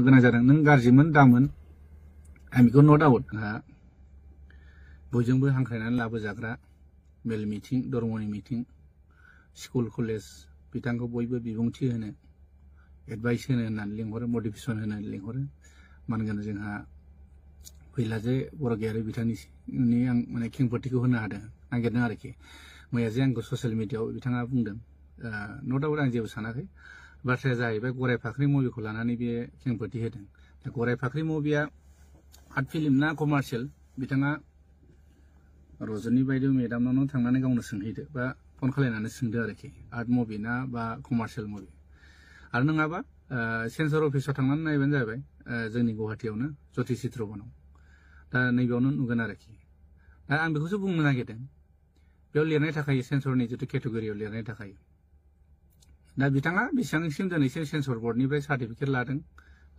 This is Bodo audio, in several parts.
गोनां जादों नों गाज्रिमोन दामोन आं बेखौ नो डाउट बयजोंबो हांख्रायनानै लाबोजाग्रा मेल मिटिं धर्मनि मिटिं स्कुल कलेज बिथांखौ बयबो बिबुंथि होनो एडभाइस होनो होननानै लिंहरो मटिभेसन होनो लिंहरो मानगोन जोंहा फैला जे बर' गैयारि बिथांनि आं माने खेंफोरथिखौ होनो हादों नागिरदों आरोखि मैया जे आंखौ ससियेल मिडियाआव बिथाङा बुंदों नो डाउट आं जेबो सानाखै बाथ्राया जाहैबाय गराय फाख्रि मुभिखौ लानानै बे खेंफोरथि होदों दा गराय फाख्रि मुभिया आर्ट फिल्म ना कमार्शियेल बिथाङा रजनी बायदि मेडामनावनो थांनानै गावनो सोंहैदो बा फन खालायनानै सोंदो आरोखि आर्ट मुभि ना बा कमार्शियेल मुभि आरो नङाबा सेन्सर अफिसाव थांनानै नायबानो जाबाय जोंनि गुवाहाटीयावनो ज्योति चित्र बनाव दा नैबेयावनो नुगोन आरोखि दा आं बेखौसो बुंनो नागिरदों बेयाव लिरनाय थाखायो सेन्सरनि जितु केटेगरियाव लिरनाय थाखायो दा बिथाङा बेसेबांसिम दिनैसिम सेन्सर बर्डनिफ्राय सार्टिफिकेट लादों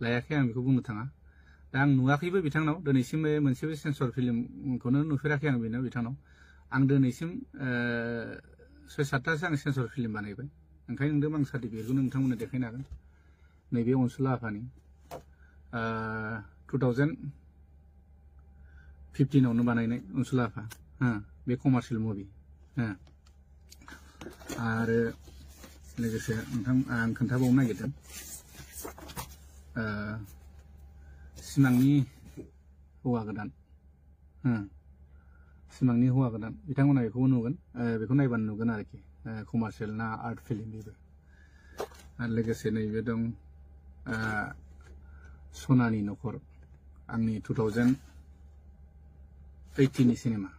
लायाखै आं बेखौ बुंनो थाङा दा आं नुवाखैबो बिथांनाव दिनैसिम मोनसेबो सेन्सर फिल्मखौनो नुफेराखै आं बेनाव बिथांनाव आं दिनैसिम 6-7थासो आं सेन्सर फिल्म बानायबाय ओंखायनो नोंदों आं सार्टिफिकेटखौ नोंथांमोननो देखायनो हागोन नैबे अनसुला आफानि 2015आवनो बानायनाय अनसुला आफा बे कमार्शियेल मुभि आरो लोगोसे नोंथां आं खोन्थाबावनो नागिरदों सिमांनि हौवा गोदान सिमांनि हौवा गोदान बिथांमोना बेखौबो नुगोन बेखौ नायबानो नुगोन आरोखि कमार्शियेल ना आर्ट फिल्म बेबो आरो लोगोसे नैबे दं सनानि नखर आंनि 2018नि सिनेमा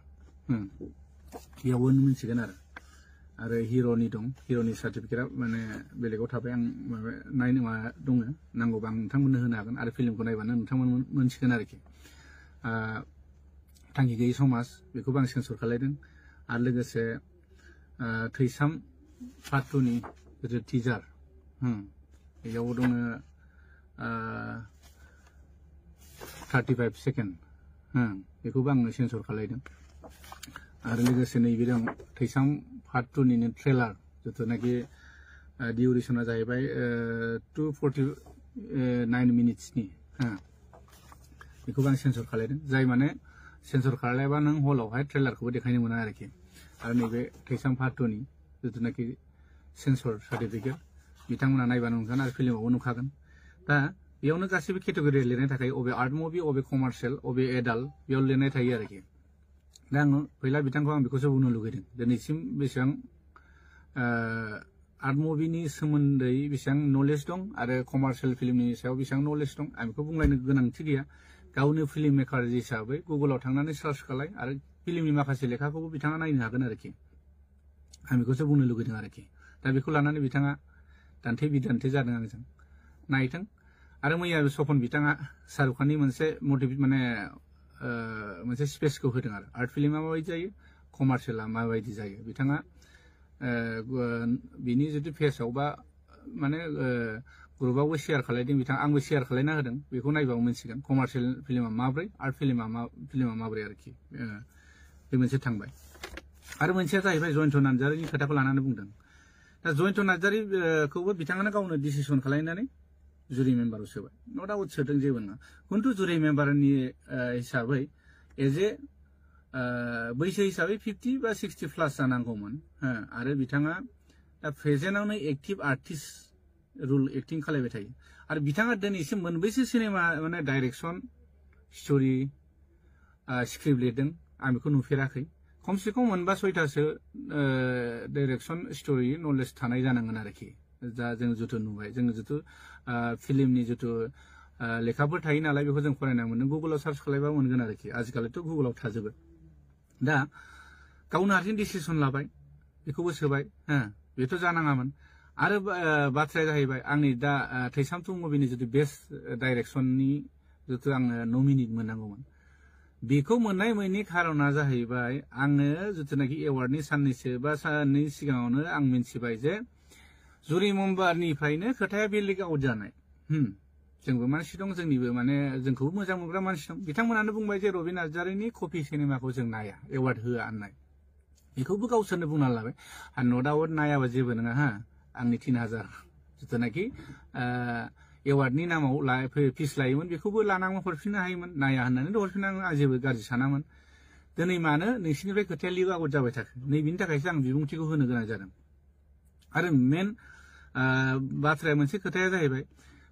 बेयावबो मिन्थिगोन आरो हिर'नि दं हिर'नि सार्टिफिकेटआ माने बेलेगाव थाबाय आं माबा नायनो मा दङ नांगौबा आं नोंथांमोननो होनो हागोन आरो फिल्मखौ नायबानो नोंथांमोन मोनसिगोन आरोखि थांखि गैयै समाज बेखौबो आं सेन्सर खालायदों आरो लोगोसे थैसाम पार्ट 2नि जितु टिजार बेयाव दङ 35 सेकेन्ड बेखौबो आङो सेन्सर खालायदों आरो लोगोसे नैबे दं थैसाम पार्ट 2निनो ट्रेलार जिथुनाखि डिउरेसना जाहैबाय 249 मिनिट्सनि बेखौबो आं सेन्सर खालायदों जाय माने सेन्सर खालायबा नों हलावहाय ट्रेलारखौबो देखायनो मोना आरोखि आरो नैबे थैसाम पार्ट 2नि जिथुनाखि सेन्सर सार्टिफिकेट बिथांमोना नायबानो नुगोन आरो फिल्मावबो नुखागोन दा बेयावनो गासैबो केटेगरि लिरनाय थाखायो अबे आर्ट मुभि अबे कमार्शियेल अबे एडाल्ट बेयाव लिरनाय थायो आरोखि दा आङो फैला बिथांखौ आं बेखौसो बुंनो लुगैदों दिनैसिम बेसेबां आर्ट मुभिनि सोमोन्दै बेसेबां नलेज दं आरो कमार्शियेल फिल्मनि सायाव बेसेबां नलेज दं आं बेखौ बुंलायनो गोनांथि गैया गावनो फिल्म मेकार हिसाबै गुगोलाव थांनानै सार्च खालाय आरो फिल्मनि माखासे लेखाखौबो बिथाङा नायनो हागोन आरोखि आं बेखौसो बुंनो लुगैदों आरोखि दा बेखौ लानानै बिथाङा दान्थे बिदान्थे जादों आंजों नायथों आरो मैया सपन बिथाङा शाहरुख खाननि मोनसे मटिभेट माने मोनसे स्पेसखौ होदों आरो आर्ट फिल्मा माबायदि जायो कमार्शियेला माबायदि जायो बिथाङा बिनि जितु पेजआव बा माने ग्रुपआवबो शेयार खालायदों बिथाङा आंबो शेयार खालायना होदों बेखौ नायबाबो मोनसिगोन कमार्शियेल फिल्मा माब्रै आर्ट फिल्मा माब्रै आरोखि बे मोनसे थांबाय आरो मोनसेया जाहैबाय जयन्त नार्जारिनि खोथाखौ लानानै बुंदों दा जयन्त नार्जारिखौबो बिथाङानो गावनो डिसिसन खालायनानै जुरि मेम्बाराव सोबाय न डाउट सोदों जेबो नङा खिन्थु जुरि मेम्बारनि हिसाबै एज ए बैसो हिसाबै 50 बा 60 प्लास जानांगौमोन आरो बिथाङा दा प्रेजेन्टआवनो एक्टिभ आर्टिस्ट रुल एक्टिं खालायबाय थायो आरो बिथाङा दिनैसिम मोनबैसो सिनेमा माने डाइरेक्सन स्ट'रि स्क्रिप्ट लिरदों आं बेखौ नुफेराखै खमसे खम मोनबा 6थासो डाइरेक्सन स्ट'रि नलेज थानाय जानांगोन आरोखि दा जों जिथु नुबाय जों जिथु फिल्मनि जिथु लेखाफोर थायो नालाय बेखौ जों फरायना मोनदों गुगोलाव सार्च खालायबा मोनगोन आरोखि आजिखालिथ' गुगोलाव थाजोबो दा गावनो हारसिं डिसिसन लाबाय बेखौबो सोबाय बेथ' जानाङामोन आरो बाथ्राया जाहैबाय आंनि दा थैसाम 2 मुभिनि जितु बेस्ट डाइरेक्सननि जितु आङो नमिनेट मोननांगौमोन बेखौ मोननाय मोननि खारना जाहैबाय आङो जितुनाखि एवार्डनि साननैसो बा साननै सिगाङावनो आं मिन्थिबाय जे जुरि मेम्बारनिफ्रायनो खोथाया बेलेग आउट जानाय जोंबो मानसि दं जोंनिबो माने जोंखौबो मोजां मोनग्रा मानसि दं बिथांमोनानो बुंबाय जे रबि नार्जारिनि कपि सिनेमाखौ जों नाया एवार्ड होआ होननाय बेखौबो गावसोरनो बुंना लाबाय आरो न' डाउट नायाबा जेबो नङा आंनि 3000 जितुनाखि एवार्डनि नामाव फिस लायोमोन बेखौबो लानांगौ हरफिननो हायोमोन नाया होननानै हरफिननाङो आं जेबो गाज्रि सानामोन दिनै मानो नोंसिनिफ्राय खोथाया लिक आउट जाबाय थाखो नैबेनि थाखायसो आं बिबुंथिखौ होनो गोनां जादों आरो मेन बाथ्राया मोनसे खोथाया जाहैबाय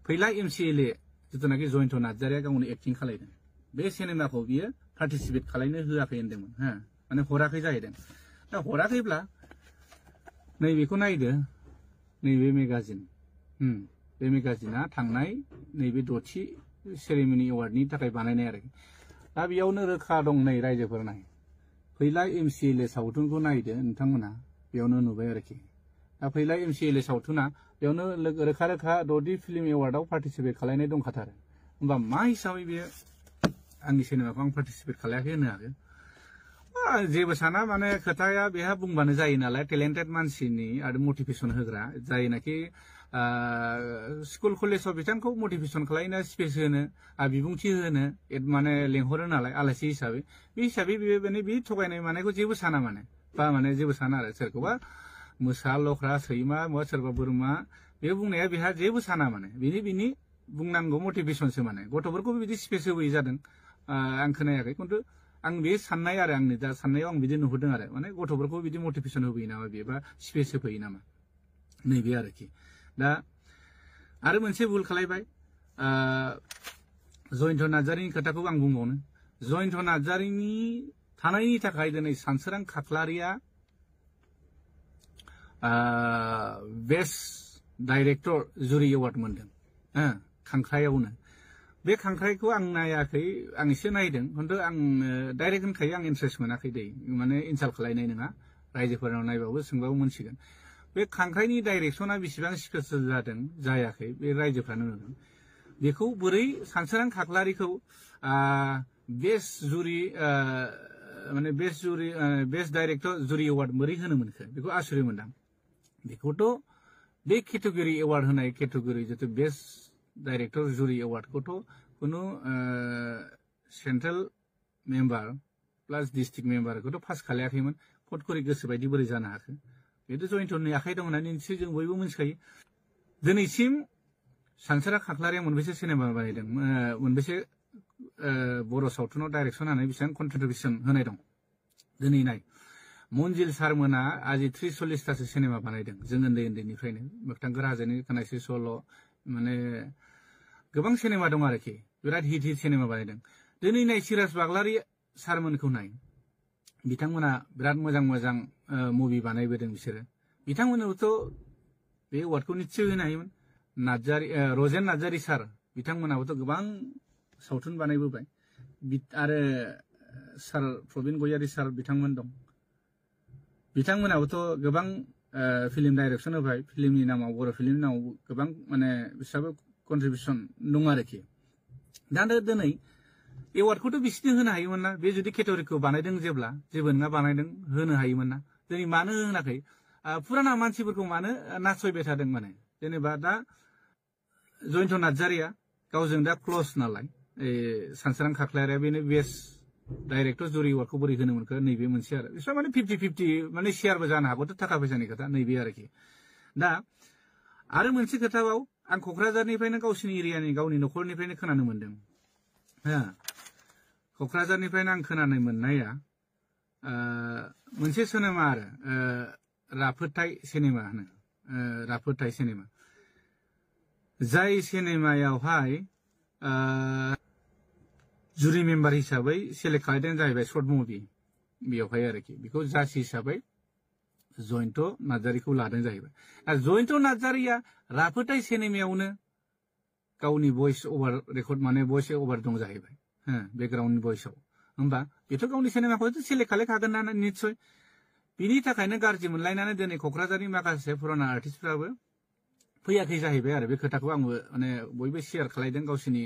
फैला MCLA जिथुनाखि जयन्त नार्जारिया गावनो एक्टिं खालायदों बे सिनेमाखौ बियो पार्टिसिपेट खालायनो होआखै होनदोंमोन हा माने हराखै जाहैदों दा हराखैब्ला नैबेखौ नायदो नैबे मेगाजिन बे मेगाजिना थांनाय नैबे 6थि सेरेमनि एवार्डनि थाखाय बानायनाय आरो दा बेयावनो रोखा दं नै रायजोफोर नाय फैला MCLA सावथुनखौ नायदो नोंथांमोना बेयावनो नुबाय आरोखि दा फैला MCLA सावथुना बेयावनो रोखा रोखा 6थि फिल्म एवार्डआव पार्टिसिपेट खालायनाय दंखाथारो होमबा मा हिसाबै बेयो आंनि सिनेमाखौ आं पार्टिसिपेट खालायाखै होनो हागोन जेबो साना माने खोथाया बेहा बुंबानो जायो नालाय टेलेन्टेड मानसिनि आरो मटिभेसन होग्रा जायनाखि स्कुल कलेजाव बिथांखौ मटिभेसन खालायनो स्पेस होनो बिबुंथि होनो माने लेंहरो नालाय आलासि हिसाबै बे माने बे थगायनाय मानायखौ जेबो साना माने बा माने जेबो साना आरो सोरखौबा मोसा लख्रा सैमा बा सोरबा बोरमा बे बुंनाया बेहा जेबो साना माने बिनि बुंनांगौ मटिभेसनसो माने गथ'फोरखौ बिदि स्पेस होबोयै जादों आं खोनायाखै खिन्थु आं बे साननाय आरो आंनि दा साननायाव आं बिदि नुहुरदों आरो माने गथ'फोरखौ बिदि मटिभेसन होबोयो नामा बेबा स्पेस होफैयो नामा नैबे आरोखि दा आरो मोनसे भुल खालायबाय जयन्त नार्जारिनि खोथाखौ आं बुंबावनो जयन्त नार्जारिनि थानायनि थाखाय दिनै सानसोरां खाख्लारिया बेस्ट डाइरेक्टर जुरि एवार्ड मोनदों खांख्रायावनो बे खांख्राइखौ आं नायाखै आं एसे नायदों खिन्थु आं डाइरेक्ट होनखायो आं इन्ट्रेस्ट मोनाखै दै माने इनसाल्ट खालायनाय नङा रायजोफोरनाव नायबाबो सोंबाबो मोनसिगोन बे खांख्राइनि डाइरेक्सना बेसेबां स्पेसियल जादों जायाखै बे रायजोफ्रानो नुदों बेखौ बोरै सानसोरां खाख्लारिखौ बेस्ट जुरि माने बेस्ट डाइरेक्टर जुरि एवार्ड बोरै होनो मोनखो बेखौ आसुरित मोनदां बेखौथ' बे केटेगरि एवार्ड होनाय केटेगरि जितु बेस्ट डाइरेक्टर जुरि एवार्डखौथ' कुनु सेन्ट्रेल मेम्बार प्लास डिस्ट्रिक्ट मेम्बारखौथ' पास खालायाखैमोन फट करि गोसो बायदि बोरै जानो हाखो बेथ' जयन्तनि आखाइ दं होननानै निश्चय जों बयबो मिथिखायो दिनैसिम सानसोरां खाख्लारिया मोनबेसे सिनेमा बानायदों मोनबेसे बर' सावथुनाव डाइरेक्सन होनानै बेसेबां कन्ट्रिबिउसन होनाय दं दिनै नाय मन्जिल सारमोना आजि 30-40थासो सिनेमा बानायदों जों उन्दैनिफ्रायनो मोगथां गोराहाजोनि खोनासि सल' माने गोबां सिनेमा दं आरोखि बिराद हिट सिनेमा बानायदों दिनै नाय सिराज बाग्लारि सारमोनखौ नाय बिथांमोना बिराद मोजां मुभि बानायबोदों बिसोरो बिथांमोननोथ' बे एवार्डखौ निश्चय होनो हायोमोन रजेन नार्जारि सार बिथांमोनाबोथ' गोबां सावथुन बानायबोबाय आरो सार प्रबिन गयारि सार बिथांमोन दं बिथांमोनाबोथ' गोबां फिल्म डाइरेक्सन होबाय फिल्मनि नामाव बर' फिल्मनि नामाव गोबां माने बिसोराबो कन्ट्रिबिउसन दं आरोखि दा दिनै एवार्डखौथ' बिसोरनो होनो हायोमोन ना बे जुदि केटेगरिखौ बानायदों जेब्ला जेबो नङा बानायदों होनो हायोमोन ना दिनै मानो होनाखै फुराना मानसिफोरखौ मानो नासयबाय थादों माने जेनेबा दा जयन्त नार्जारिया गावजों दा क्लस नालाय सानसोरां खाख्लारिया बेनो बेस्ट डाइरेक्टर जुरि एवार्डखौ बोरै होनो मोनखो नैबे मोनसे आरो बिसोर माने 50-50 माने शेयारबो जानो हागौथ' थाखा फैसानि खोथा नैबे आरोखि दा आरो मोनसे खोथाबाव आं क'क्राझारनिफ्रायनो गावसिनि एरियानि गावनि न'खरनिफ्रायनो खोनानो मोनदों क'क्राझारनिफ्रायनो आं खोनानो मोननाया मोनसे सिनेमा आरो राफोदथाय सिनेमा होनो राफोदथाय सिनेमा जाय सिनेमायावहाय जुरि मेम्बार हिसाबै सेलेक्ट खालामदों जाहैबाय सर्ट मुभि बेयावहाय आरोखि बेखौ जाज हिसाबै जयन्त नार्जारिखौ लादों जाहैबाय जयन्त नार्जारिया राफोदथाय सिनेमायावनो गावनि भइस ओभार रेकर्ड माने भइस ओभार दं जाहैबाय बेकग्राउन्ड भइसआव होमबा बेथ' गावनि सिनेमाखौ सेलेक्ट खालायखागोन ना निस्सय बिनि थाखायनो गाज्रि मोनलायनानै दिनै क'क्राझारनि माखासे पुराना आर्टिस्टफ्राबो फैयाखै जाहैबाय आरो बे खोथाखौ आंबो माने बयबो शेयार खालायदों गावसिनि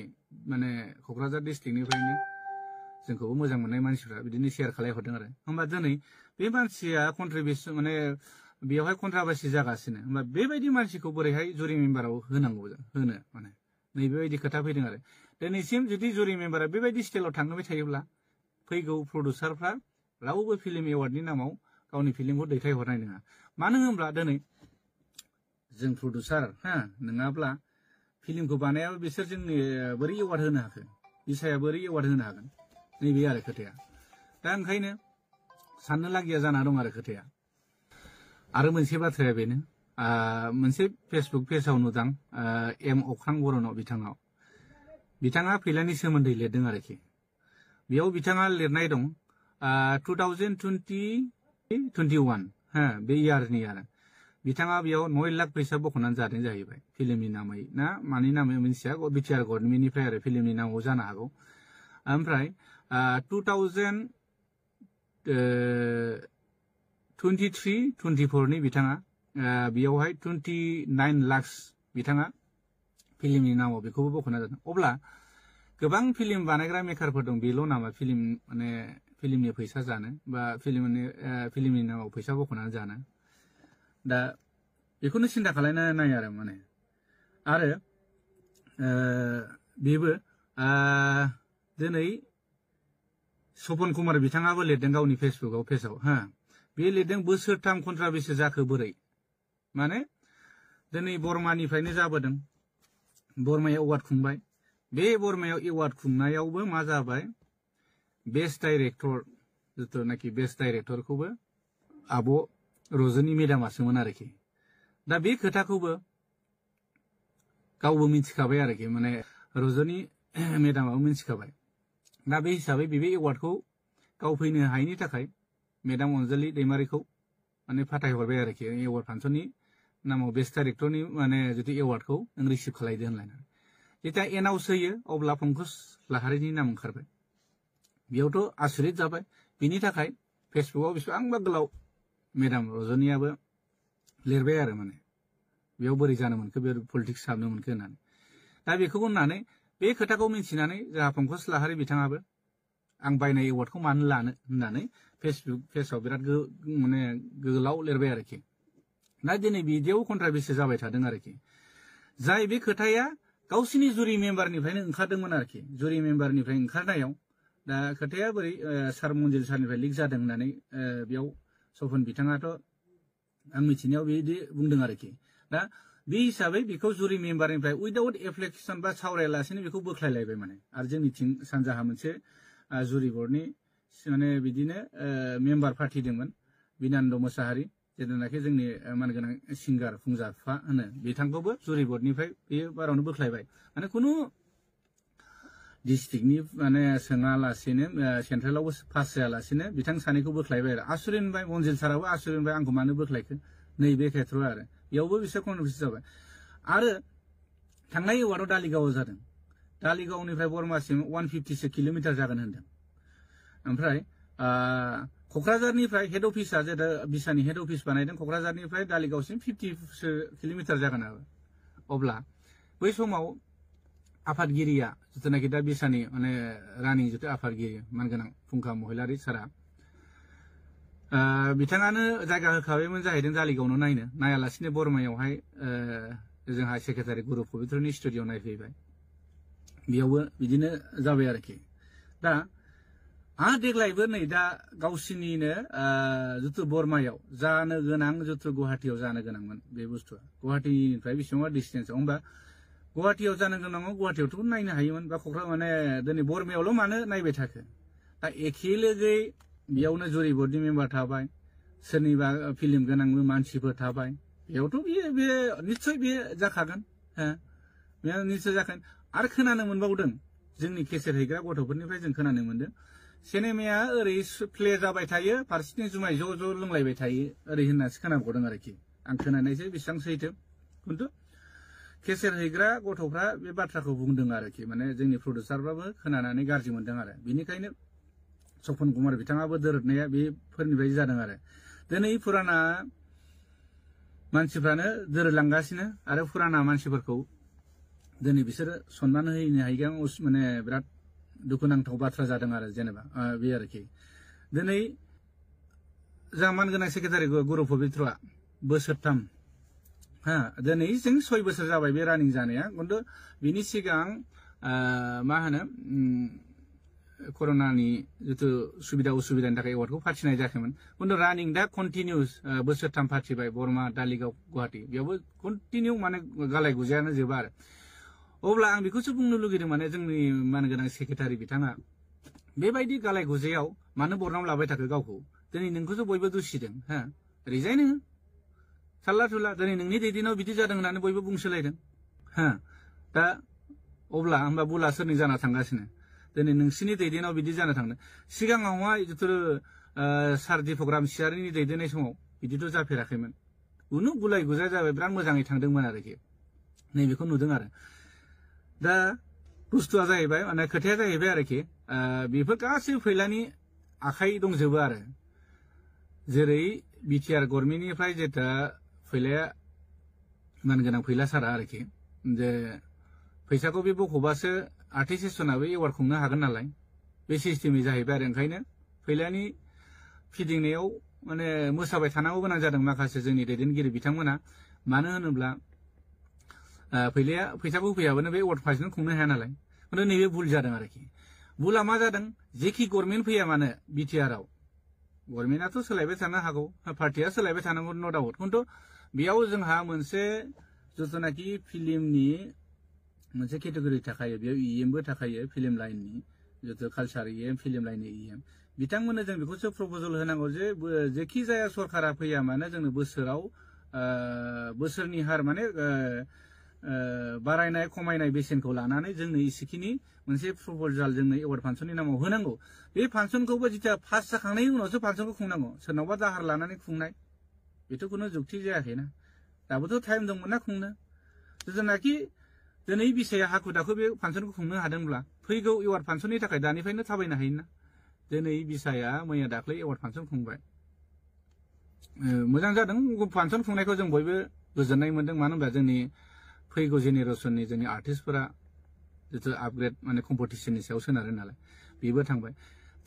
माने क'क्राझार डिस्ट्रिक्टनिफ्रायनो जोंखौबो मोजां मोननाय मानसिफ्रा बिदिनो शेयार खालायहरदों आरो होमबा दिनै बे मानसिया कन्ट्रिबिउसन माने बेयावहाय कन्ट्राभार्सि जागासिनो होमबा बेबायदि मानसिखौ बोरैहाय जुरि मेम्बाराव होनांगौ होनो माने नैबेबायदि खोथा फैदों आरो दिनैसिम जुदि जुरि मेम्बारा बेबायदि स्टाइलाव थांबाय थायोब्ला फैगौ प्रडिउसारफ्रा रावबो फिल्म एवार्डनि नामाव गावनि फिल्मखौ दैथायहरनाय नङा मानो होनब्ला दिनै जों प्रडिउसार नङाब्ला फिल्मखौ बानायाबा बिसोर जोंनि बोरै एवार्ड होनो हाखो बिसाया बोरै एवार्ड होनो हागोन नैबे आरो खोथाया दा ओंखायनो साननो लागिया जाना दं आरो खोथाया आरो मोनसे बाथ्राया बेनो मोनसे फेसबुक पेजाव नुदां एम अख्रां बर'नाव बिथाङा फैलानि सोमोन्दै लिरदों आरोखि बेयाव बिथाङा लिरनाय दं 2021 बे इयारनि आरो बिथाङा बेयाव 9 लाख फैसा बख'नानै जादों जाहैबाय फिल्मनि नामै ना मानि नामै मिन्थिया बिटिआर गभर्नमेन्टनिफ्राय आरो फिल्मनि नामाव जानो हागौ ओमफ्राय 2023-24 नि बिथाङा बेयावहाय 29 लाख बिथाङा फिल्मनि नामाव बेखौबो बख'ना जादों अब्ला गोबां फिल्म बानायग्रा मेकारफोर दं बेल' नामा फिल्मनि फैसा जानो बा फिल्मनि नामाव फैसा बख'नानै जानो दा बेखौनो सिन्था खालामनो नाय आरो माने आरो बेबो दिनै सपन कुमार बिथाङाबो लिरदों गावनि फेसबुकाव पेजाव बे लिरदों बोसोरथाम कन्ट्राभेर्सि जाखो बोरै माने दिनै बर्मानिफ्रायनो जाबोदों बर्मायाव एवार्ड खुंबाय बे बर्मायाव एवार्ड खुंनायावबो मा जाबाय बेस्ट डाइरेक्टर जिथुनाखि बेस्ट डाइरेक्टरखौबो आब' रजनी मेदामासोमोन आरोखि दा बे खोथाखौबो गावबो मिथिखाबाय आरोखि माने रजनी मेदामाबो मिथिखाबाय दा बे हिसाबै बे एवार्डखौ गाव फैनो हायैनि थाखाय मेदाम अनजालि दैमारिखौ माने फाथायहरबाय आरोखि एवार्ड फांसननि नामाव बेस्ट डाइरेक्टरनि माने जुदि एवार्डखौ नों रिसिभ खालायदो होनलायनानै जेथिया एनाउन्स होयो अब्ला पंकज लाहारिनि नाम ओंखारबाय बेयावथ' आसुरित जाबाय बिनि थाखाय फेसबुकाव बेसेबांबा गोलाव मेदाम रजनीयाबो लिरबाय आरो माने बेयाव बोरै जानो मोनखो बे पलिटिक्स हाबनो मोनखो होननानै दा बेखौ होननानै बे खोथाखौ मिथिनानै जोंहा पंकज लाहारि बिथाङाबो आं बायनाय एवार्डखौ मानो लानो होननानै फेसबुक पेजाव बिराद माने गोलाव लिरबाय आरोखि दा दिनै बिदियाव कन्ट्राभेर्सि जाबाय थादों आरोखि जाय बे खोथाया गावसिनि जुरि मेम्बारनिफ्रायनो ओंखारदोंमोन आरोखि जुरि मेम्बारनिफ्राय ओंखारनायाव दा खोथाया बोरै सार मन्जिल सारनिफ्राय लिक जादों होननानै बेयाव सपन बिथाङाथ' आं मिथिनायाव बिदि बुंदों आरोखि दा बे हिसाबै बेखौ जुरि मेम्बारनिफ्राय उइदाउट एप्लिकेसन बा सावरायालासेनो बेखौ बोख्लायलायबाय माने आरो जोंनिथिं सानजाहा मोनसे जुरि बर्डनि माने बिदिनो मेम्बार पार्टि दंमोन बिनान्द मोसाहारि जेनाखि जोंनि मानगोनां सिंगार फुंजाफा होनो बिथांखौबो जुरि बर्डनिफ्राय बेयो बारावनो बोख्लायबाय माने खुनु डिस्ट्रिक्टनि माने सोङालासेनो सेन्ट्रेलावबो पास जायालासेनो बिथां सानैखौ बोख्लायबाय आरो आसुरित मोनबाय मन्जिल साराबो आसुरित मोनबाय आंखौ मानो बोख्लायखो नैबे खेथ्रआव आरो बेयावबो बिसोर कन्ट्राभेर्सि जाबाय आरो थांनाय एवार्डआव दालिगावआव जादों दालिगावनिफ्राय बर्मासिम 150 किल'मिटार जागोन होनदों ओमफ्राय क'क्राझारनिफ्राय हेड अफिसा जेरै बिसानि हेड अफिस बानायदों क'क्राझारनिफ्राय दालिगावसिम 50 किल'मिटार जागोन आरो अब्ला बै समाव आफादगिरिया जिथुनाखि दा बिसानि माने रानिं जिथु आफादगिरि मानगोनां फुंखा महिलारि सारा बिथाङानो जायगा होखाबायमोन जाहैदों दालिगावनो नायनो नायालासिनो बर्मायावहाय जोंहा सेक्रेटारि गुरु पबित्रनि स्टुडिअ नायफैबाय बेयावबो बिदिनो जाबाय आरोखि दा देग्लायबो नै दा गावसिनिनो जिथु बर्मायाव जानो गोनां जिथु गुवाहाटियाव जानो गोनांमोन बे बुस्थुआ गुवाहाटिनिफ्राय बेसेबांबा डिस्टेन्सआव होमबा गुवाहाटियाव जानो गोनाङाव गुवाहाटियावथ' नायनो हायोमोन बा क'क्राझार माने दिनै बर्मायावल' मानो नायबाय थाखो दा एखे लोगोयै बेयावनो जुरि बर्डनि मेम्बार थाबाय सोरनिबा फिल्म गोनांबो मानसिफोर थाबाय बेयावथ' बे निस्सय बे जाखागोन बे निस्सय जाखागोन आरो खोनानो मोनबावदों जोंनि केसेट हैग्रा गथ'फोरनिफ्राय जों खोनानो मोनदों सिनेमाया ओरै प्ले जाबाय थायो फारसेथिं जुमाय ज' ज' लोंलायबाय थायो ओरै होननासो खोनाबावदों आरोखि आं खोनानायसो बेसेबां सैथो खिन्थु केसेट हैग्रा गथ'फ्रा बे बाथ्राखौ बुंदों आरोखि माने जोंनि प्रडिउसारफ्राबो खोनानानै गाज्रि मोनदों आरो बेनिखायनो सपन कुमार बिथाङाबो दोरदनाया बेफोरनिफ्राय जादों आरो दिनै फुराना मानसिफ्रानो दोरोदलांगासिनो आरो फुराना मानसिफोरखौ दिनै बिसोरो सनमान होनो हायैया माने बिराद दुखुनांथाव बाथ्रा जादों आरो जेनेबा बे आरोखि दिनै जोंहा मानगोनां सेक्रेटारि गुरु पबित्रआ बोसोरथाम दिनै जों 6 बोसोर जाबाय बे रानिं जानाया खिन्थु बिनि सिगां मा होनो कर'नानि जिथु सुबिदा उसुबिदानि थाखाय एवार्डखौ फाथिनाय जायाखैमोन खिन्थु रानिं दा कन्टिनिउस बोसोरथाम फाथिबाय बर्मा दालिगाव गुवाहाटि बेयावबो कन्टिनिउ माने गालाय गुजायानो जोबा आरो अब्ला आं बेखौसो बुंनो लुगैदों माने जोंनि मानगोनां सेक्रेटारि बिथाङा बेबायदि गालाय गुजायाव मानो बरनाम लाबाय थाखो गावखौ दिनै नोंखौसो बयबो दुसिदों हा रिजाइन हो साल्ला थुला दिनै नोंनि दैदेनाव बिदि जादों होननानै बयबो बुंसोलायदों हा दा अब्ला होमबा बुला सोरनि जाना थांगासिनो दिनै नोंसिनि दैदेनाव बिदि जाना थांदों सिगाङावहाय जिथु सारदि प्रग्राम सियारिनि दैदेननाय समाव बिदिथ' जाफेराखैमोन उनु गुलाय गुजाय जाबाय बिराद मोजाङै थांदोंमोन आरोखि नैबेखौ नुदों आरो दा बुस्थुआ जाहैबाय माने खोथाया जाहैबाय आरोखि बेफोर गासैबो फैलानि आखाइ दंजोबो आरो जेरै बिटिआर गभर्नमेन्टनिफ्राय जेथा फैलाया मानगोनां फैला सारा आरोखि जे फैसाखौ बे बख'बासो आर्टिस्ट सेसनाबो एवार्ड खुंनो हागोन नालाय बे सिस्टेमै जाहैबाय आरो ओंखायनो फैलानि फिदिंनायाव माने मोसाबाय थानांगौ गोनां जादों माखासे जोंनि दैदेनगिरि बिथांमोना मानो होनोब्ला फैलाया फैसाखौ होफैयाबानो बे एवार्ड फांसन खुंनो हाया नालाय खिन्थु नैबे भुल जादों आरोखि भुला मा जादों जेखि गभर्नमेन्ट फैया मानो बिटिआरआव गभर्नमेन्टआथ' सोलायबाय थानो हागौ पार्टिया सोलायबाय थानांगौ न' डाउट खिन्थु बेयाव जोंहा मोनसे जिथुनाखि फिल्मनि मोनसे केटेगरि थाखायो बेयाव इएमबो थाखायो फिल्म लाइननि जिथु कालचार इएम फिल्म लाइननि इएम बिथांमोननो जों बेखौसो प्रप'जल होनांगौ जे जेखि जाया सरकारा फैया मानो जोंनो बोसोराव बोसोरनि हार माने बारायनाय खमायनाय बेसेनखौ लानानै जोंनो इसेखिनि मोनसे प्रप'जाल जोंनो एवार्ड फांसननि नामाव होनांगौ बे फांसनखौबो जिथिया पास जाखांनायनि उनावसो फांसनखौ खुंनांगौ सोरनावबा दाहार लानानै खुंनाय बेथ' खुनु जुक्ति जायाखैना दाबोथ' टाइम दंमोन ना खुंनो जेनाखि दिनै बिसाया हाखु दाखु बे फांसनखौ खुंनो हादोंब्ला फैगौ एवार्ड फांसननि थाखाय दानिफ्रायनो थाबायनो हायोना दिनै बिसाया मैया दाख्लै एवार्ड फांसन खुंबाय मोजां जादों फांसन खुंनायखौ जों बयबो गोजोननाय मोनदों मानो होनबा जोंनि फैगौ जेनेरेसननि जोंनि आर्टिस्टफोरा जिथु आपग्रेड माने कम्पिटिसननि सायाव सोनारो नालाय बेबो थांबाय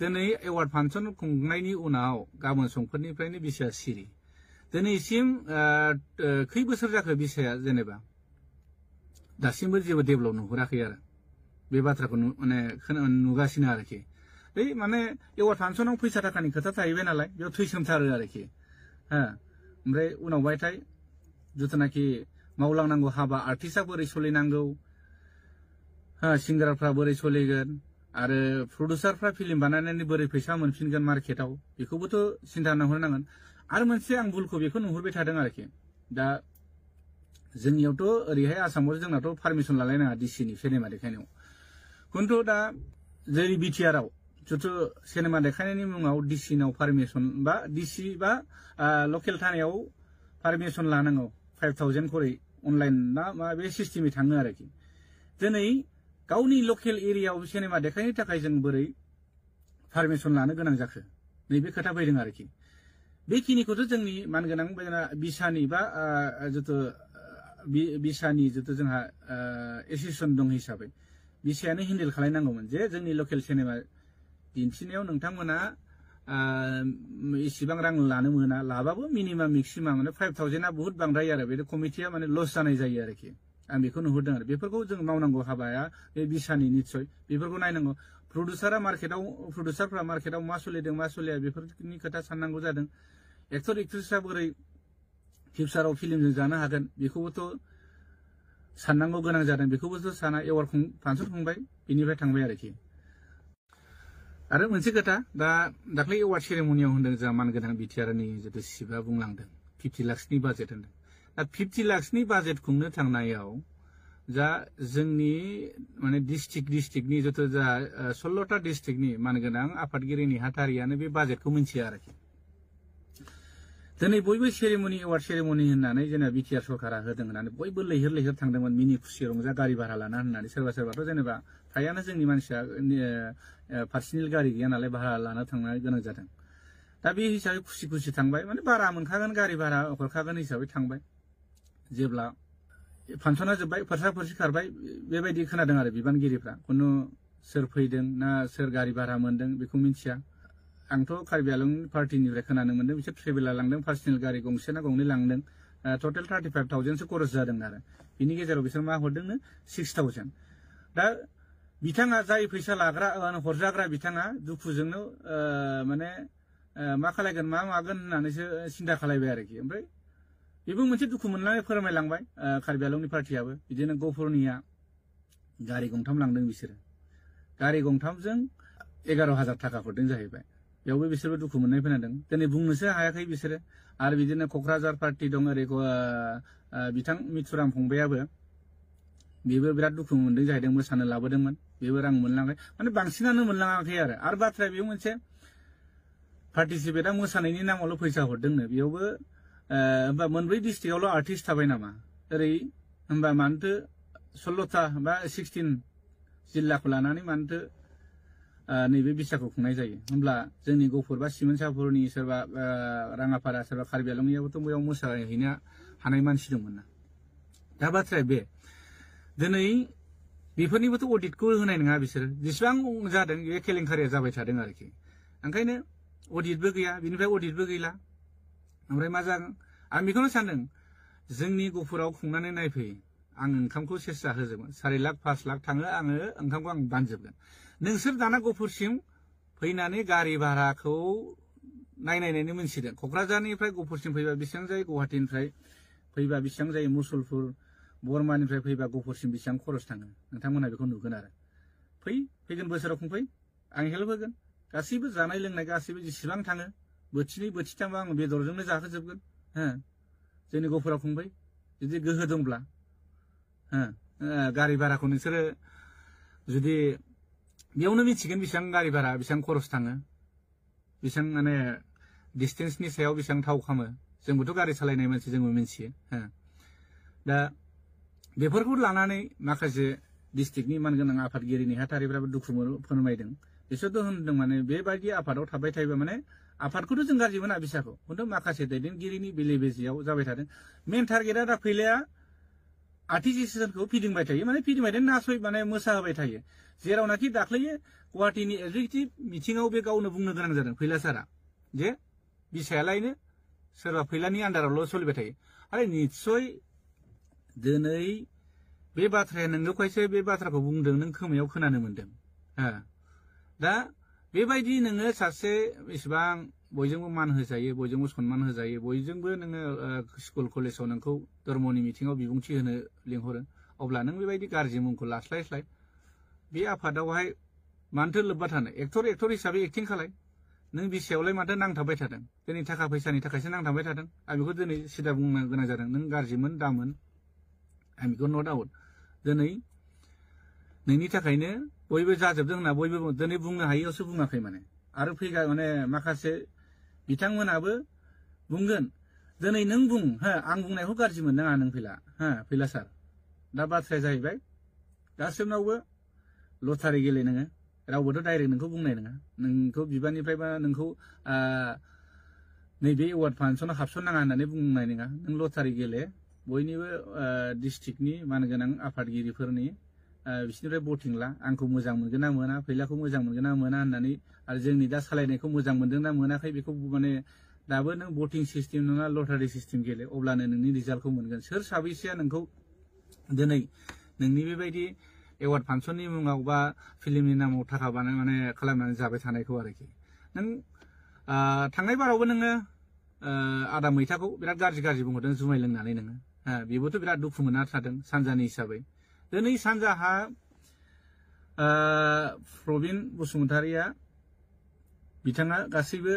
दिनै एवार्ड फांसन खुंनायनि उनाव गाबोन समफोरनिफ्रायनो बिसाया सिरि दिनैसिम खै बोसोर जाखो बिसाया जेनेबा दासिमबो जेबो डेभेलप नुहुराखै आरो बे बाथ्राखौ माने नुगासिनो आरोखि बै माने एवार्ड फांसनाव फैसा थाखानि खोथा थाहैबाय नालाय बेयाव थैसोमथारो आरोखि हा ओमफ्राय उनावबायथाय जिथुनाखि मावलांनांगौ हाबा आर्टिस्टआ बोरै सोलिनांगौ हा सिंगारफ्रा बोरै सोलिगोन आरो प्रडिउसारफ्रा फिल्म बानायनानै बोरै फैसा मोनफिनगोन मार्केटआव बेखौबोथ' सिन्था नुहुरनांगोन आरो मोनसे आं भुलखौ बेखौ नुहुरबाय थादों आरोखि दा जोंनियावथ' ओरैहाय आसामाव जोंनाथ' पारमिसन लालायनाङा डिसिनि सिनेमा देखायनायाव खिन्थु दा जेरै बिटिआरआव जिथु सिनेमा देखायनायनि मुङाव डिसिनाव पारमिसन बा डिसि बा लकेल थानायाव पारमिसन लानांगौ 5,000 खरै अनलाइन ना मा बे सिस्टेमै थाङो आरोखि दिनै गावनि लकेल एरियायाव सिनेमा देखायनो थाखाय जों बोरै पारमिसन लानो गोनां जाखो नैबे खोथा फैदों आरोखि बेखिनिखौथ' जोंनि मानगोनां बिसानि बा जिथु बिसानि जिथु जोंहा एसोसिएसन दं हिसाबै बिसायानो हेन्डेल खालायनांगौमोन जे जोंनि लकेल सिनेमा दिन्थिनायाव नोंथांमोना इसिबां रां लानो मोना लाबाबो मिनिमाम मेक्सिमाम माने 5,000आ बहुत बांद्राय आरो बे कमिटिया माने लस जानाय जायो आरोखि आं बेखौ नुहुरदों आरो बेफोरखौ जों मावनांगौ हाबाया बे बिसानि निस्सय बेफोरखौ नायनांगौ प्रडिउसारफ्रा मार्केटआव मा सोलिदों मा सोलिया बेफोरनि खोथा साननांगौ जादों एक्टर एक्ट्रेसआ बोरै फिउचाराव फिल्मजों जानो हागोन बेखौबोथ' साननांगौ गोनां जादों बेखौबोथ' साना एवार्ड फांसन खुंबाय बेनिफ्राय थांबाय आरोखि आरो मोनसे खोथा दा दाख्लै एवार्ड सेरेमनियाव होनदों जोंहा मानगोनां बिटिआरनि जिथु सिबा बुंलांदों 50 लाखसनि बाजेट होनदों दा 50 लाखसनि बाजेट खुंनो थांनायाव जा जोंनि माने डिस्ट्रिक्टनि जिथु जा 16टा डिस्ट्रिक्टनि मानगोनां आफादगिरि नेहाथारियानो बे बाजेटखौ मिन्थिया आरोखि दिनै बयबो एवार्ड सेरेमनि होननानै जेनेबा बिटिआर सरकारा होदों होननानै बयबो लैहोर थांदोंमोन मिनि खुसि रंजा गारि भारा लाना होननानै सोरबाथ' जेनेबा फ्रायानो जोंनि मानसिया पार्सनेल गारि गैया नालाय भारा लाना थांनो गोनां जादों दा बे हिसाबै खुसि थांबाय माने भारा मोनखागोन गारि भारा हरखागोन हिसाबै थांबाय जेब्ला फांसना जोब्बाय फोरसा खारबाय बेबायदि खोनादों आरो बिबानगिरिफ्रा खुनु सोर फैदों ना सोर गारि भारा मोनदों बेखौ मिथिया आंथ' कार्बि आलं पार्टिनिफ्राय खोनानो मोनदों बिसोर ट्रेभेलार लांदों पार्सनेल गारि गंसे ना गंनै लांदों टटेल 35,000सो खरस जादों आरो बिनि गेजेराव बिसोर मा हरदोंनो 6,000 दा बिथाङा जाय फैसा लाग्रा हरजाग्रा बिथाङा दुखुजोंनो माने मा खालायगोन मा मागोन होननानैसो सिन्था खालायबाय आरोखि ओमफ्राय बेबो मोनसे दुखु मोननानै फोरमायलांबाय कार्बि आलंनि पार्टियाबो बिदिनो गफुरनिया गारि गंथाम लांदों बिसोरो गारि गंथामजों 11,000 थाखा हरदों जाहैबाय बेयावबो बिसोरबो दुखु मोननाय खोनादों दिनै बुंनोसो हायाखै बिसोरो आरो बिदिनो क'क्राझार पार्टी दं ओरै बिथां मिथुराम फंबायाबो बेबो बिराद दुखु मोनदों जाहैदों मोसानो लाबोदोंमोन बेबो रां मोनलाङाखै माने बांसिनानो मोनलाङाखै आरो बाथ्राया बेयाव मोनसे पार्टिसिपेटआ मोसानायनि नामावल' फैसा हरदोंनो बेयावबो होमबा मोनब्रै डिस्ट्रिक्टआवल' आर्टिस्ट थाबाय नामा ओरै होमबा मानोथो 16टा बा 16 जिल्लाखौ लानानै मानोथो नैबे बिसाखौ खुंनाय जायो होमब्ला जोंनि गफुर बा सिमोनसापुरनि सोरबा राङापारा सोरबा कार्बि आलंनियाबोथ' बैयाव मोसाहैनो हानाय मानसि दंमोन ना दा बाथ्राया बे दिनै बेफोरनिबोथ' अडिटखौ होनाय नङा बिसोर जेसेबां जादों बे केलेंकारिया जाबाय थादों आरोखि ओंखायनो अडिटबो गैया बिनिफ्राय अडिटबो गैला ओमफ्राय मा जागोन आं बेखौनो सानदों जोंनि गफुराव खुंनानै नायफै आं ओंखामखौ सेस्था होजोबगोन 4 लाख 5 लाख थाङो आङो ओंखामखौ आं बानजोबगोन नोंसोर दाना गफुरसिम फैनानै गारि भाराखौ नायनायनायनो मोनसिगोन क'क्राझारनिफ्राय गफुरसिम फैबा बेसेबां जायो गुवाहाटीनिफ्राय फैबा बेसेबां जायो मुसलपुर बर्मानिफ्राय फैबा गफुरसिम बेसेबां खरस थाङो नोंथांमोना बेखौ नुगोन आरो फैगोन बोसोराव खुंफै आं हेल्प होगोन गासैबो जानाय लोंनाय गासैबो जेसेबां थाङो बोथिनै बोथिथामबा आं बेदरजोंनो जाहोजोबगोन जोंनि गफुराव खुंफै जुदि गोहो दंब्ला गारि भाराखौ नोंसोरो जुदि बेयावनो मिथिगोन बेसेबां गारि भारा बेसेबां खरस थाङो बेसेबां माने डिस्टेन्सनि सायाव बेसेबां थाव खामो जोंबोथ' गारि सालायनाय मानसि जोंबो मिथियो दा बेफोरखौ लानानै माखासे डिस्ट्रिक्टनि मानगोनां आफादगिरि नेहाथारिफ्राबो दुखु फोरमायदों बिसोरथ' होनदों माने बेबायदि आफादाव थाबाय थायोबा माने आफादखौथ' जों गाज्रि मोना बिसाखौ खिन्थु माखासे दैदेनगिरिनि बेले बेजेयाव जाबाय थादों मेन टारगेटआ दा फैलाया आर्टिस्टखौ फिदिंबाय थायो माने फिदिंबाय नासय माने मोसाहोबाय थायो जेरावनाखि दाख्लैयो गुवाहाटीनि एगजिकिउटिभ मिटिंआव बे गावनो बुंनो गोनां जादों फैला सारा जे बिसायालायनो सोरबा फैलानि आन्दारावल' सोलिबाय थायो आरो निस्सय दिनै बे बाथ्राया नोंगौखायसो बे बाथ्राखौ बुंदों नों खोमायाव खोनानो मोनदों दा बेबायदि नोङो सासे बेसेबां बयजोंबो मान होजायो बयजोंबो सन्मान होजायो बयजोंबो नोङो स्कुल कलेजाव नोंखौ धर्मनि मिथिङाव बिबुंथि होनो लिंहरो अब्ला नों बेबायदि गाज्रि मुंखौ लास्लायस्लाय बे आफादावहाय मानोथो लोब्बा थानो एक्टर हिसाबै एक्टिं खालाय नों बिसायावलाय माथो नांथाबबाय थादों दिनै थाखा फैसानि थाखायसो नांथाबबाय थादों आं बेखौ दिनै सिदा बुंनो गोनां जादों नों गाज्रिमोन दामोन आं बेखौ नट आउट दिनै नोंनि थाखायनो बयबो जाजोबदों होनना बयबो दिनै बुंनो हायियावसो बुङाखै माने आरो फैगा माने माखासे बिथांमोनाबो बुंगोन दिनै नों बुं आं बुंनायखौ गाज्रि मोननाङा नों फैला सार दा बाथ्राया जाहैबाय गासिबनावबो लटारि गेले नोङो रावबोथ' डाइरेक्ट नोंखौ बुंनाय नङा नोंखौ बिबाननिफ्रायबा नोंखौ नैबे एवार्ड फांसनाव हाबसननाङा होननानै बुंनाय नङा नों लटारि गेले बयनिबो डिस्ट्रिक्टनि मानगोनां आफादगिरिफोरनि बिसोरनिफ्राय भटिं ला आंखौ मोजां मोनगोन ना मोना फैलाखौ मोजां मोनगोन ना मोना होननानै आरो जोंनि दा सालायनायखौ मोजां मोनदों ना मोनाखै बेखौ माने दाबो नों भटिं सिस्टेम नङा लटारि सिस्टेम गेले अब्लानो नोंनि रिजाल्टखौ मोनगोन सोर साबैसेया नोंखौ दिनै नोंनि बेबायदि एवार्ड फांसननि मुङाव बा फिल्मनि नामाव थाखा माने खालामनानै जाबाय थानायखौ आरोखि नों थांनाय बारावबो नोङो आदा मैथाखौ बिराद गाज्रि बुंहरदों जुमाय लोंनानै नोङो बेबोथ' बिराद दुखु मोनना थादों सानजानि हिसाबै दिनै सानजाहा प्रबिन बसुमतारिया बिथाङा गासैबो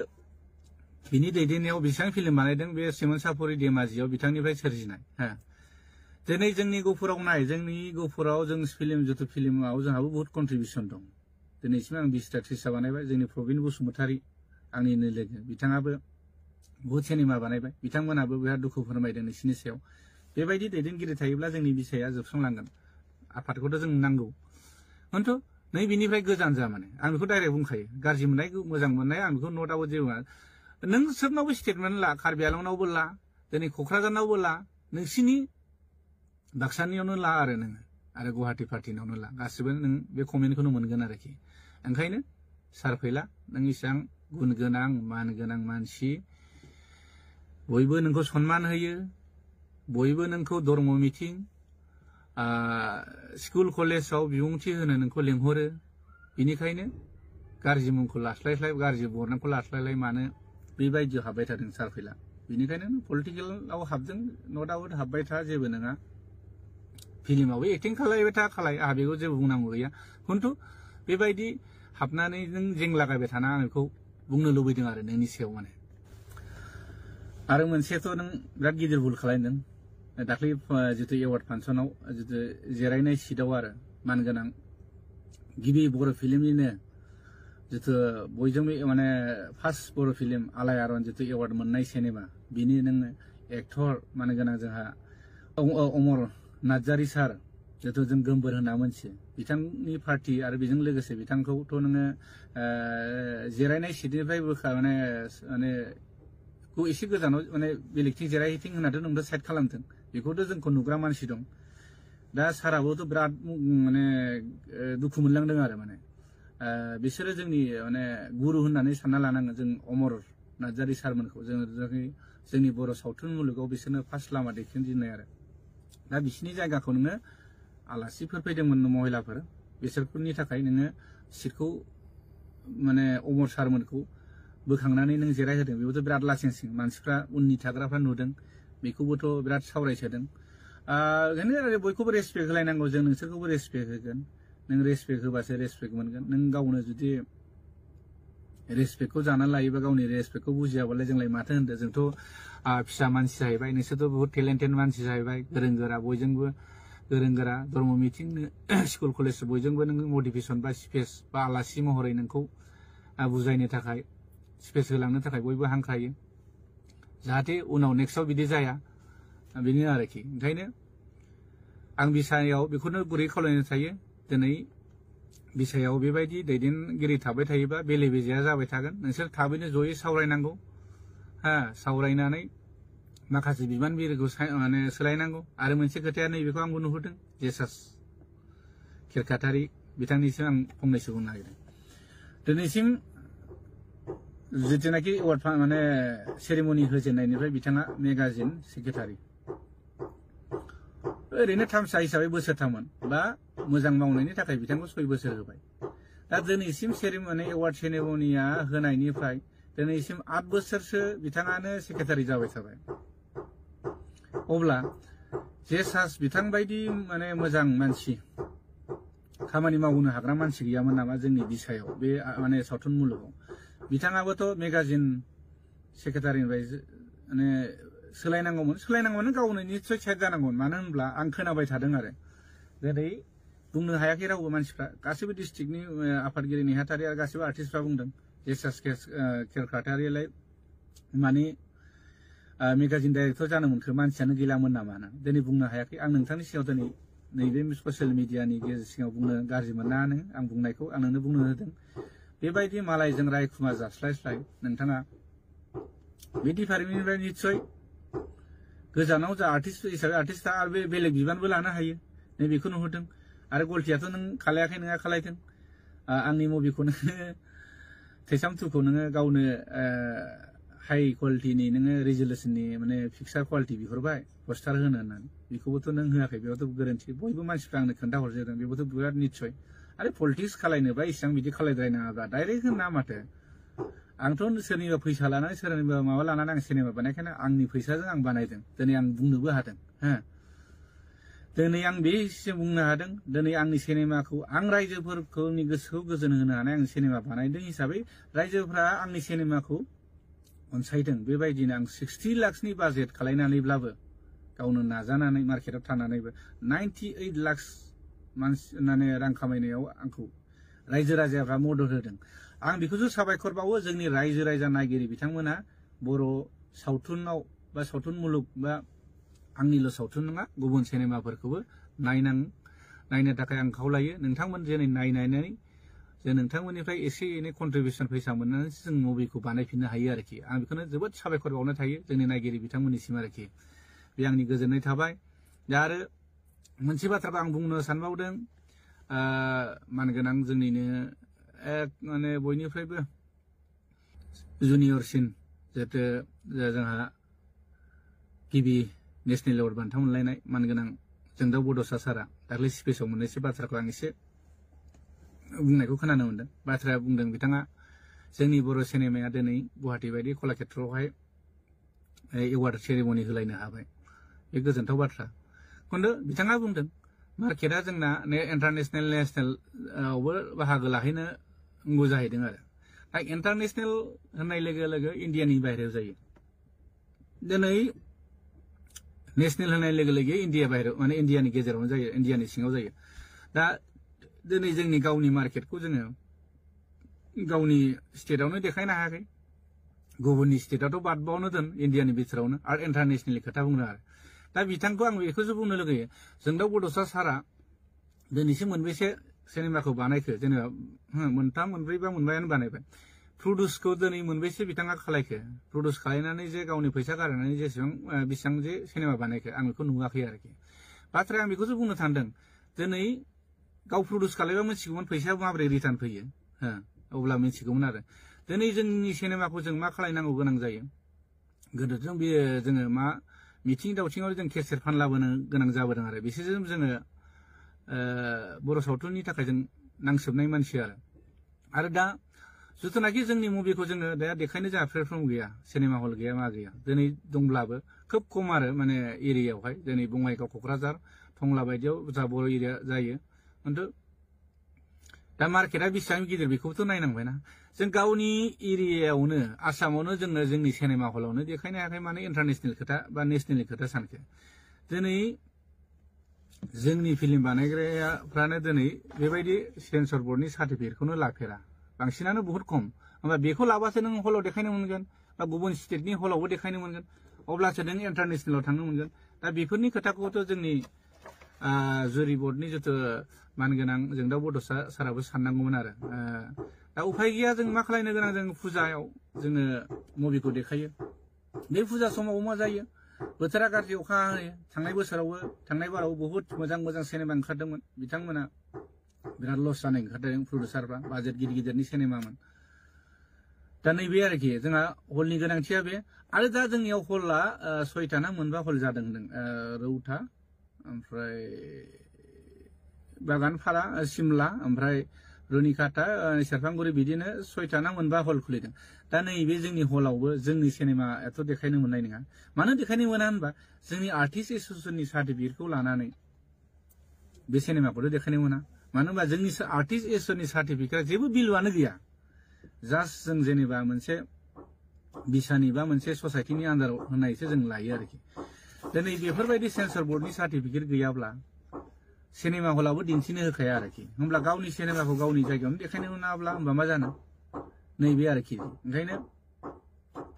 बिनि दैदेननायाव बेसेबां फिल्म बानायदों बे सिमोनसापुरि धेमाजियाव बिथांनिफ्राय सोरजिनाय दिनै जोंनि गफुराव नाय जोंनि गफुराव जों जिथु फिल्माव जोंहाबो बहुत कन्ट्रिबिउसन दं दिनैसिम आं 20टा 30टा बानायबाय जोंनि प्रबिन बसुमतारि आंनिनो लोगो बिथाङाबो बहुत सिनेमा बानायबाय बिथांमोनाबो बिराद दुखु फोरमायदों नोंसिनि सायाव बेबायदि दैदेनगिरि थायोब्ला जोंनि बिसाया जोबस्रांलांगोन आफादखौथ' जों नांगौ खिन्थु नै बिनिफ्राय गोजान जा माने आं बेखौ डाइरेक्ट बुंखायो गाज्रि मोननाय मोजां मोननाय आं बेखौ नट आउट जेबो नों सोरनावबो स्टेटमेन्ट ला कार्बि आलंनावबो ला दिनै क'क्राझारनावबो ला नोंसिनि बाक्सानियावनो ला आरो नोङो आरो गुवाहाटी पार्टिनावनो ला गासिबो नों बे कमेन्टखौनो मोनगोन आरोखि ओंखायनो सार फैला नों इसेबां गुन गोनां मान गोनां मानसि बयबो नोंखौ सन्मान होयो बयबो नोंखौ धर्म मिटिं स्कुल कलेजाव बिबुंथि होनो नोंखौ लेंहरो बिनिखायनो गाज्रि मुंखौ लास्लायस्लाय गाज्रि बरनामखौ लास्लायलाय मानो बेबायदियाव हाबबाय थादों सार फैला बेनिखायनो पलिटिकेलाव हाबदों नट आउट हाबबाय था जेबो नङा फिल्मावबो एक्टिं खालायबाय खालाय आंहा बेखौ जेबो बुंनांगौ गैया खिन्थु बेबायदि हाबनानै नों जेंलागायबाय थाना आं बेखौ बुंनो लुबैदों आरो नोंनि सायाव माने आरो मोनसेथ' नों बिराद गिदिर भुल खालायदों दाख्लै जितु एवार्ड फांसनाव जितु जिरायनाय सिटआव आरो मानगोनां गिबि बर' फिल्मनिनो जितु बयजोंबो माने फार्स्ट बर' फिल्म आलायारन जितु एवार्ड मोननाय सिनेमा बिनि नों एक्टर मानगोनां जोंहा अमर नार्जारी सार जितु जों गोमबोर होनना मोनथियो बिथांनि पार्टि आरो बेजों लोगोसे बिथांखौथ' नोङो जिरायनाय सिटनिफ्राय माने एसे गोजानाव माने बेलेगथिं जिरायहैथिं होननाथ' नोंथ' साइड खालामदों बेखौथ' जोंखौ नुग्रा मानसि दं दा साराबोथ' बिराद माने दुखु मोनलांदों आरो माने बिसोरो जोंनि माने गुरु होननानै सानना लानांगोन जों अमर नार्जारी सारमोनखौ जोंनि बर' सावथुन मुलुगाव बिसोरनो फार्स्ट लामा देखायजेननाय आरो दा बिसिनि जायगाखौ नोङो आलासिफोर फैदोंमोन महिलाफोर बिसोरफोरनि थाखाय नोङो सिटखौ माने अमर सारमोनखौ बोखांनानै नों जिरायहोदों बेबोथ' बिराद लासिंसिं मानसिफ्रा उननि थाग्राफ्रा नुदों बेखौबोथ' बिराद सावरायसोदों ओंखायनो बयखौबो रेसपेक्ट होलायनांगौ जों नोंसोरखौबो रेसपेक्ट होगोन नों रेसपेक्ट होबासो रेसपेक्ट मोनगोन नों गावनो जुदि रेसपेक्टखौ जानानै लायोबा गावनि रेसपेक्टखौ बुजियाबालाय जोंलाय माथो होनदों जोंथ' फिसा मानसि जाहैबाय नोंसोरथ' बहुत टेलेन्टेड मानसि जाहैबाय गोरों गोरा बयजोंबो गोरों गोरा धर्म मिथिं स्कुल कलेज बयजोंबो नों मटिभेसन बा स्पेस बा आलासि महरै नोंखौ बुजायनो थाखाय स्पेस होलांनो थाखाय बयबो हांख्रायो जाहाथे उनाव नेक्स्टआव बिदि जाया बेनो आरोखि ओंखायनो आं बिसायाव बेखौनो गुरै खावलायनो थायो दिनै बिसायाव बेबायदि दैदेनगिरि थाबाय थायोबा बेले बेजेया जाबाय थागोन नोंसोर थाबैनो जयै सावरायनांगौ सावरायनानै माखासे बिबानगिरिखौ माने सोलायनांगौ आरो मोनसे खोथाया नैबेखौ आंबो नुहुरदों जेसास खेरखातारि बिथांनिसिम आं फंनैसो बुंनो नागिरदों दिनैसिम जितुनाखि एवार्ड माने सेरेमनि होजेननायनिफ्राय बिथाङा मेगाजिन सेक्रेटारि ओरैनो थामसा हिसाबै बोसोरथाममोन बा मोजां मावनायनि थाखाय बिथांखौ 6 बोसोर होबाय दा दिनैसिम सेरेमनि एवार्ड सेरेमनिया होनायनिफ्राय दिनैसिम 8 बोसोरसो बिथाङानो सेक्रेटारि जाबाय थाबाय अब्ला जेसास बिथां बायदि माने मोजां मानसि खामानि मावनो हाग्रा मानसि गैयामोन नामा जोंनि बिसायाव बे माने सावथुन मुलुगाव बिथाङाबोथ' मेगाजिन सेक्रेटारिनिफ्राय माने सोलायनांगौमोन गावनो निस्सय साइड जानांगौमोन मानो होनब्ला आं खोनाबाय थादों आरो दिनै बुंनो हायाखै रावबो मानसिफ्रा गासैबो डिस्ट्रिक्टनि आफादगिरि नेहाथारि आरो गासैबो आर्टिस्टफ्रा बुंदों जेसास खेरखातारियालाय माने मेगाजिन डाइरेक्टर जानो मोनखो मानसियानो गैलामोन नामा दिनै बुंनो हायाखै आं नोंथांनि सिगाङाव दिनै नैबे ससियेल मिडियानि सिगाङाव बुंनो गाज्रि मोना आं बुंनायखौ आं नोंनो बुंनो होदों बेबायदि मालायजों रायखुमा जास्लायस्लाय नोंथाङा बे डिपार्टमेन्टनिफ्राय निस्सय गोजानाव जा आर्टिस्ट हिसाबै आर्टिस्टआ आरो बेलेग बिबानबो लानो हायो नैबेखौ नुहुरदों आरो गलटियाथ' नों खालायाखै नोङा खालायदों आंनि मुभिखौ नोङो थैसाम 2खौ नोङो गावनो हाई क्वालिटिनि नोङो रिजोलुसननि माने पिक्सार क्वालिटि बिहरबाय पस्टार होनो होननानै बेखौबोथ' नों होआखै बेयावथ' गोरोन्थि बयबो मानसिफ्रा आंनो खोन्थाहरजोबदों बेबोथ' बिराद निस्सय आरो पलिटिक्स खालायनोबा इसेबां बिदि खालायद्रायनाङाब्ला डाइरेक्ट होना माथो आंथ' सोरनिबा फैसा लानानै सोरनिबा माबा लानानै आं सिनेमा बानायखायनो आंनि फैसाजों आं बानायदों दिनै आं बुंनोबो हादों दिनै आं बे बुंनो हादों दिनै आंनि सिनेमाखौ आं रायजोफोरनि गोसोखौ गोजोन होनो हानाय आं सिनेमा बानायदों हिसाबै रायजोफ्रा आंनि सिनेमाखौ अनसायदों बेबायदिनो आं 60 लाखनि बाजेट खालायनानैब्लाबो गावनो नाजानानै मार्केटाव थानानैबो 98 लाख मानसि माने रां खामायनायाव आंखौ रायजो राजाफ्रा मदद होदों आं बेखौसो साबायखर बावो जोंनि रायजो राजा नायगिरि बिथांमोना बर' सावथुनाव बा सावथुन मुलुग बा आंनिल' सावथुन नङा गुबुन सिनेमाफोरखौबो नायनो थाखाय आं खावलायो नोंथांमोन जेनै नायनानै जे नोंथांमोननिफ्राय एसे एनै कन्ट्रिबिउसन फैसा मोननानैसो जों मुभिखौ बानायफिननो हायो आरोखि आं बेखौनो जोबोद साबायखर बावनो थायो जोंनि नायगिरि बिथांमोननिसिम आरोखि बे आंनि गोजोननाय थाबाय दा आरो मोनसे बाथ्राखौ आं बुंनो सानबावदों मानगोनां जोंनिनो माने बयनिफ्रायबो जुनियरसिन जिहेतु जोंहा गिबि नेशनेल एवार्ड बान्था मोनलायनाय मानगोनां जोंदाव बड'सा सारा दाख्लै स्पेसाव मोननैसो बाथ्राखौ आं एसे बुंनायखौ खोनानो मोनदों बाथ्राया बुंदों बिथाङा जोंनि बर' सिनेमाया दिनै गुवाहाटि बायदि कलाक्षेत्रआवहाय एवार्ड सेरेमनि होलायनो हाबाय बे गोजोनथाव बाथ्रा खिन्थु बिथाङा बुंदों मार्केटआ जोंना इन्टारनेशनेल नेशनेलआवबो बाहागो लाहैनो नांगौ जाहैदों आरो दा इन्टारनेशनेल होननाय लोगो लोगो इन्डियानि बाहेरायाव जायो दिनै नेशनेल होननाय लोगो लोगो इन्डिया बाहेरायाव माने इन्डियानि गेजेरावनो जायो इन्डियानि सिङाव जायो दा दिनै जोंनि गावनि मार्केटखौ जोङो गावनि स्टेटआवनो देखायनो हायाखै गुबुननि स्टेटआथ' बादबावनो दोन इन्डियानि बिथोरावनो आरो इन्टारनेशनेलनि खोथा बुंनो आरो दा बिथांखौ आं बेखौसो बुंनो लुगैयो जोंदाव बड'सा सारा दिनैसिम मोनबेसे सिनेमाखौ बानायखो जेनेबा मोनथाम मोनब्रै बा मोनबायानो बानायबाय प्रडिउसखौ दिनै मोनबेसे बिथाङा खालायखो प्रडिउस खालायनानै जे गावनि फैसा गारनानै बेसेबां जे सिनेमा बानायखो आं बेखौ नुवाखै आरोखि बाथ्राया आं बेखौसो बुंनो सानदों दिनै गाव प्रडिउस खालायबा मिथिगौमोन फैसाया माबोरै रिटार्न फैयो अब्ला मिथिगौमोन आरो दिनै जोंनि सिनेमाखौ जों मा खालायनांगौ गोनां जायो गोदोथ' बेयो जोङो मा मिथिं दावथिङाव जों केसेट फानलाबोनो गोनां जाबोदों आरो बिसोरजों जोङो बर' सावथुननि थाखाय जों नांसोबनाय मानसि आरो दा जिथुनाखि जोंनि मुभिखौ जोङो दा देखायनो जोंहा प्लेटफर्म गैया सिनेमा हल गैया मा गैया दिनै दंब्लाबो खोब खम आरो माने एरियायावहाय दिनै बङाइगाव क'क्राझार टंला बायदियाव जा बर' एरिया जायो खिन्थु दा मार्केटआ बेसेबां गिदिर बेखौथ' नायनांबायना जों गावनि एरियायावनो आसामावनो जोङो जोंनि सिनेमा हलावनो देखायनो हायाखै माने इन्टारनेशनेल खोथा बा नेशनेलनि खोथा सानखो दिनै जोंनि फिल्म बानायग्राफ्रानो दिनै बेबायदि सेन्सर बर्डनि सार्टिफिकेटखौनो लाफेरा बांसिनानो बहुत खम होमबा बेखौ लाबासो नों हलाव देखायनो मोनगोन बा गुबुन स्टेटनि हलावबो देखायनो मोनगोन अब्लासो नों इन्टारनेशनेलाव थांनो मोनगोन दा बेफोरनि खोथाखौथ' जोंनि जुरि बर्डनि जिथु मानगोनां जोंदाव बड'सा साराबो साननांगौमोन आरो दा उफाय गैया जों मा खालायनो गोनां जों फुजायाव जोङो मुभिखौ देखायो बे फुजा समाव मा जायो बोथोरा गाज्रि अखा हायो थांनाय बोसोरावबो थांनाय बाराव बहुत मोजां मोजां सिनेमा ओंखारदोंमोन बिथांमोना बिराद लस जानाय ओंखारदों प्रडिउसारफ्रा बाजेट गिदिर गिदिरनि सिनेमामोन दा नैबे आरोखि जोंहा हलनि गोनांथिया बे आरो दा जोंनियाव हला 6था ना मोनबा हल जादों होनदों रौता ओमफ्राय बागानपारा सिमला ओमफ्राय रुनिकाटा सेरफांगुरि बिदिनो 6था ना मोनबा हल खुलिदों दा नैबे जोंनि हलावबो जोंनि सिनेमायाथ' देखायनो मोननाय नङा मानो देखायनो मोना होनबा जोंनि आर्टिस्ट एस'सियेसननि सार्टिफिकेटखौ लानानै बे सिनेमाखौथ' देखायनो मोना मानो होनबा जोंनि आर्टिस्ट एस'सियेसननि सार्टिफिकेटआ जेबो भेलुआनो गैया जास्ट जों जेनेबा मोनसे बिसानि बा मोनसे ससाइटिनि आन्दाराव होनायसो जों लायो आरोखि दिनै बेफोरबायदि सेन्सर बर्डनि सार्टिफिकेट गैयाब्ला सिनेमा हलाबो दिन्थिनो होखाया आरोखि होमब्ला गावनि सिनेमाखौ गावनि जायगायावनो देखायनो मोनाब्ला होमबा मा जानो नैबे आरोखि ओंखायनो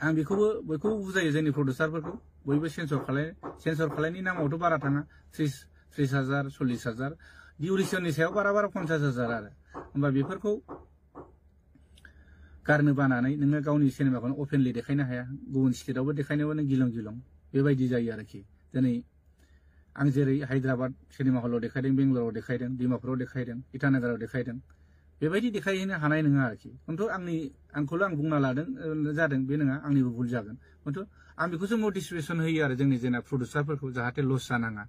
आं बेखौबो बयखौबो बुजायो जोंनि प्रडिउसारफोरखौ बयबो सेन्सर खालायनि नामावथ' बारा थाङा 30,000 40,000 डिउरेसननि सायाव बारा 50,000 आरो होमबा बेफोरखौ गारनो बानानै नोङो गावनि सिनेमाखौनो अपेनलि देखायनो हाया गुबुन स्टेटआवबो देखायनोबो नों गिलं गिलं बेबायदि जायो आरोखि दिनै आं जेरै हायद्राबाद सिनेमा हलाव देखायदों बेंगलराव देखायदों डिमापुराव देखायदों इटानगराव देखायदों बेबायदि देखायहैनो हानाय नङा आरोखि खिन्थु आंखौल' आं बुंना लादों जादों बे नङा आंनिबो भुल जागोन खिन्थु आं बेखौसो मटिभेसन होयो आरो जोंनि जेना प्रडिउसारफोरखौ जाहाथे लस जानाङा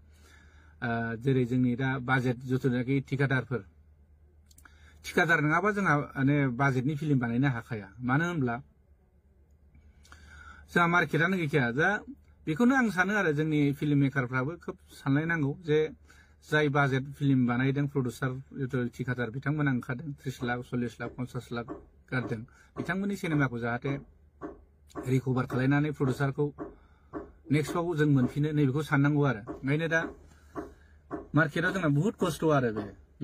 जेरै जोंनि दा बाजेट जिथुनाखि थिकादार नङाबा जोंहा माने बाजेटनि फिल्म बानायनो हाखाया मानो होनब्ला जोंहा मार्केटआनो गैखाया दा बेखौनो आं सानो आरो जोंनि फिल्म मेकारफ्राबो खोब सानलायनांगौ जे जाय बाजेट फिल्म बानायदों प्रडिउसार जिथु थिकादार बिथांमोना ओंखारदों 30 लाख 40 लाख 50 लाख गारदों बिथांमोननि सिनेमाखौ जाहाथे रिकभार खालायनानै प्रडिउसारखौ नेक्स्टआव जों मोनफिनो नैबेखौ साननांगौ आरो ओंखायनो दा मार्केटआव जोंना बुहुत खस्थ' आरो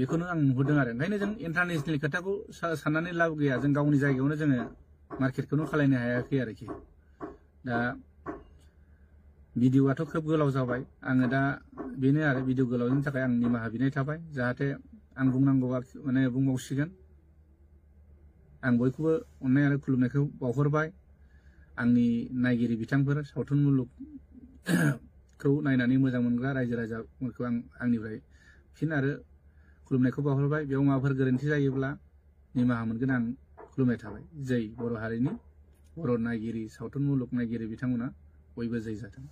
बेखौनो आं नुहुरदों आरो ओंखायनो जों इन्टारनेशनेल खोथाखौ साननानै लाब गैया जों गावनि जायगायावनो जोङो मार्केटखौनो खालायनो हायाखै आरोखि दा भिडिअ'आथ' खोब गोलाव जाबाय आङो दा बेनो आरो भिडिअ गोलावनि थाखाय आं निमाहा बिनाय थाबाय जाहाथे आं बुंनांगौबा माने बुंबावसिगोन आं बयखौबो अननाय आरो खुलुमनायखौ बावहरबाय आंनि नायगिरि बिथांफोर सावथुन मुलुगखौ नायनानै मोजां मोनग्रा रायजो राजाफोरखौ आंनिफ्राय फिन आरो खुलुमनायखौ बावहरबाय बेयाव माबाफोर गोरोन्थि जायोब्ला निमाहा मोनगोन आं खुलुमनाय थाबाय जै बर' हारिनि बर' नायगिरि सावथुन मुलुग नायगिरि बिथांमोना बयबो जै जाथों।